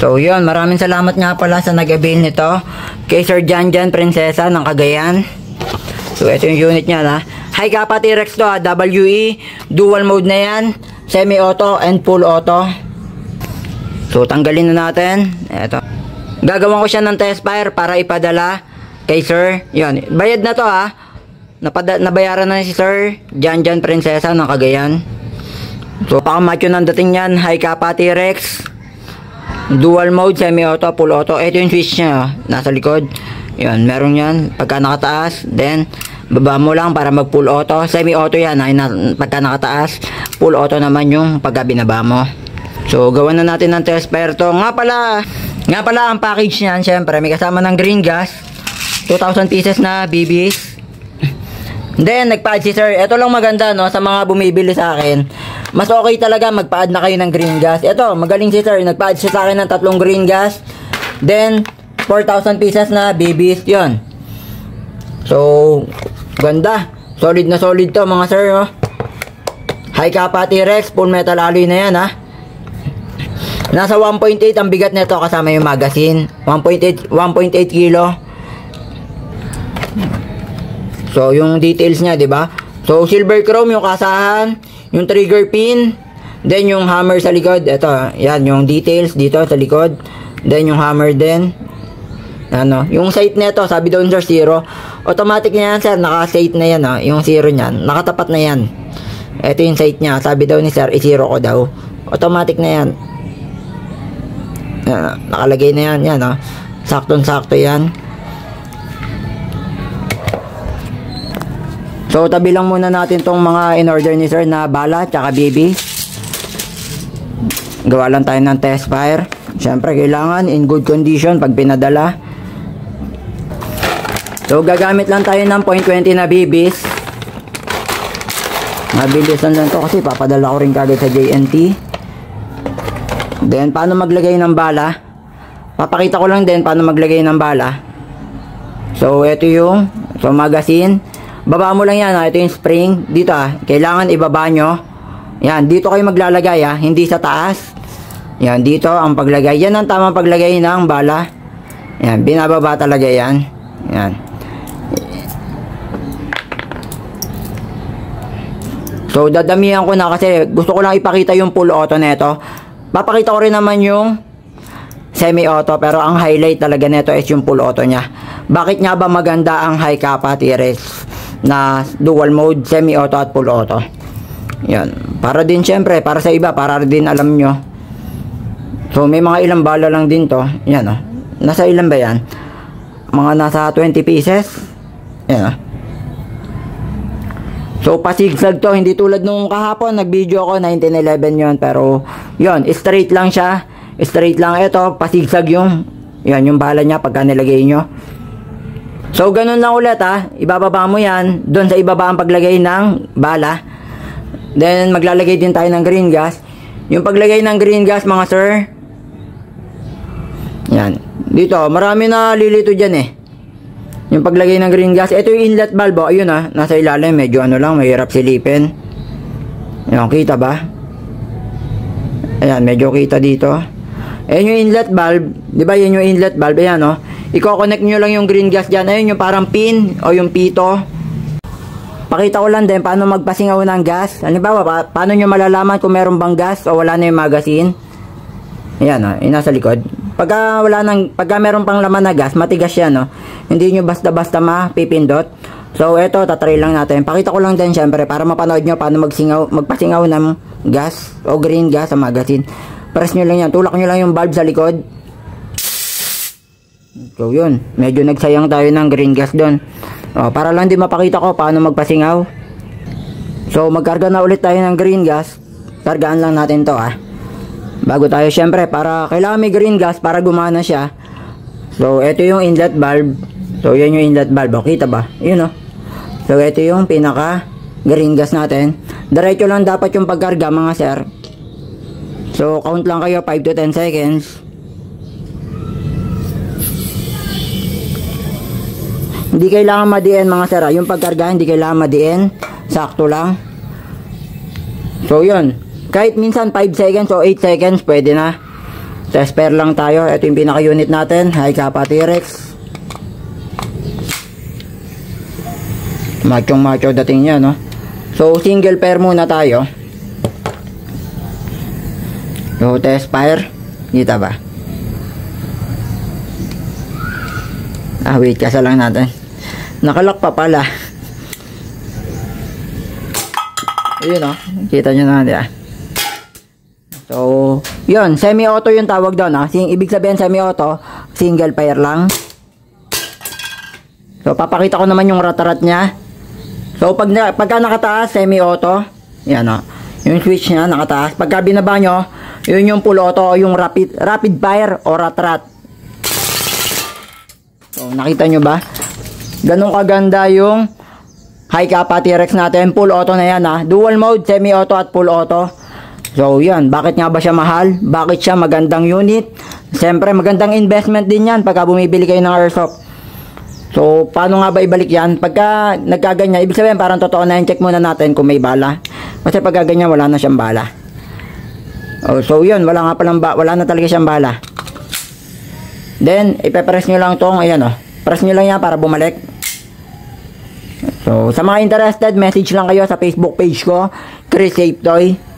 So yun, maraming salamat nga pala sa nag-avail nito kay Sir Janjan Prinsesa ng Cagayan. So ito yung unit niya na high kappa T-Rex to, WE, dual mode na yan, semi-auto and full auto. So tanggalin na natin. Ito, gagawan ko siya ng test fire para ipadala kay Sir. Yun, bayad na to ha. Nabayaran na si Sir Janjan Prinsesa ng Cagayan. So pakamacho ng dating yan, high kappa T-Rex, dual mode, semi-auto, full auto. Ito yung switch niya, nasa likod. Yun, meron yan. Pagka nakataas, then baba mo lang para mag full auto. Semi-auto yan, pagka nakataas. Full auto naman yung pagka binaba mo. So gawan na natin ng test fire to. Nga pala ang package niyan, syempre may kasama ng green gas, 2,000 pieces na BBs. Then nagpa-add si Sir. Ito lang maganda no, sa mga bumibili sa akin, mas okay talaga magpa-add na kayo ng green gas. Ito, magaling si Sir, nagpa-add siya sa akin ng 3 green gas, then 4,000 pieces na BBs. Yun. So ganda, solid na solid to mga sir oh. High kappa T-Rex, full metal alloy na yan ha. Nasa 1.8 ang bigat nito kasama yung magazine, 1.8 kilo. So yung details niya, 'di ba? So silver chrome yung kasahan, yung trigger pin, then yung hammer sa likod. Ito, yan yung details dito sa likod. Then yung hammer din. Ano, yung sight nito, sabi doon sir 0. Automatic na yan sir, naka-sight na yan oh. Yung 0 niyan, nakatapat na yan. Ito yung sight niya, sabi daw ni sir, i-0 ko daw. Automatic na yan. Yan, nakalagay na yan, yan oh. Saktong-sakto yan. So tabi lang muna natin tong mga in-order ni sir na bala tsaka BB. Gawa lang tayo ng test fire. Siyempre kailangan in good condition pag pinadala. So gagamit lang tayo ng 0.20 na BBs. Mabilisan lang to kasi papadala ko rin kagad sa JNT. Then paano maglagay ng bala? Papakita ko lang din paano maglagay ng bala. So ito yung magazine. Baba mo lang yan ha. Ito yung spring dito ha. Kailangan ibaba nyo. Yan, dito kayo maglalagay ha, hindi sa taas. Yan, dito ang paglagay. Yan ang tamang paglagay ng bala. Yan, binababa talaga yan. Yan. So dadamihan ko na kasi gusto ko lang ipakita yung full auto nito. Papakita ko rin naman yung semi-auto, pero ang highlight talaga nito is yung full auto nya. Bakit nga ba maganda ang high kappa T-Rex na dual mode, semi-auto at full auto? Yan, para din syempre, para sa iba, para din alam nyo. So may mga ilang bala lang din to. Yan oh. Nasa ilan ba yan? Mga nasa 20 pieces. Yan oh. So pasigsag to, hindi tulad nung kahapon nag-video ako 1911 yon, pero yon, straight lang siya. Straight lang ito, pasigsag yung yan yung bala niya pagka nilagay nyo. So ganun lang ulit ha. Ibababa mo yan doon sa ibaba ang paglagay ng bala. Then maglalagay din tayo ng green gas. Yung paglagay ng green gas mga sir, yan, dito marami na lilito dyan eh. Yung paglagay ng green gas, ito yung inlet valve oh. Ayun ha, nasa ilalim, medyo ano lang, mahirap silipin. Ayan, kita ba? Ayan, medyo kita dito. Ayan yung inlet valve, di ba? Yan yung inlet valve, ayan oh. I-connect nyo lang yung green gas dyan. Ayun yung parang pin o yung pito. Pakita ko lang din paano magpasingaw ng gas. Halimbawa, paano nyo malalaman kung meron bang gas o wala na yung magazine. Ayan o, yung nasa likod. Pagka meron pang laman na gas, matigas yan o. Hindi nyo basta-basta mapipindot. So eto, tatry lang natin. Pakita ko lang din syempre para mapanood nyo paano magpasingaw ng gas o green gas sa magazine. Press nyo lang yan. Tulak nyo lang yung valve sa likod. So yun, medyo nagsayang tayo ng green gas doon. Para lang din mapakita ko paano magpasingaw. So magkarga na ulit tayo ng green gas. Kargaan lang natin to bago tayo syempre, para kailangan may green gas para gumana siya. So ito yung inlet valve. So yan yung inlet valve, kita ba? Yun So ito yung pinaka green gas natin. Diretso lang dapat yung pagkarga mga sir. So count lang kayo 5 to 10 seconds. Hindi kailangan madiin mga sir. Yung pagkarga hindi kailangan madiin. Sakto lang. So yun. Kahit minsan 5 seconds o 8 seconds pwede na. Test pair lang tayo. Ito yung pinaka-unit natin. High Kappa T-Rex. Macho dating niya, no? So, single pair muna tayo. So, test pair. Kita ba? Wait, kasa lang natin. Nakalock pa pala. Ayun, no? Kita nyo na, di ba? So, yun. Semi-auto yung tawag doon, no? Ibig sabihin semi-auto, single pair lang. So, papakita ko naman yung rat-rat niya. So, pagka nakataas, semi-auto. Yan, no? Yung switch niya, nakataas. Pagka binaba nyo, yun yung full auto o yung rapid fire o rat-rat. So, nakita nyo ba? Ganun kaganda yung High Kappa T-Rex natin. Full auto na yan, ha? Dual mode, semi-auto at full auto. So, yan. Bakit nga ba siya mahal? Bakit siya magandang unit? Siyempre, magandang investment din yan pagka bumibili kayo ng airsoft. So, paano nga ba ibalik yan? Pagka nagkaganyan, ibig sabihin parang totoo na yan. Check muna natin kung may bala. Kasi pagka ganyan, wala na siyang bala. Oh, so, yun. Wala na talaga siyang bala. Then, ipepress nyo lang tong, ayan, oh. Press nyo lang yan para bumalik. So, sa mga interested, message lang kayo sa Facebook page ko, Chris Safe Toy.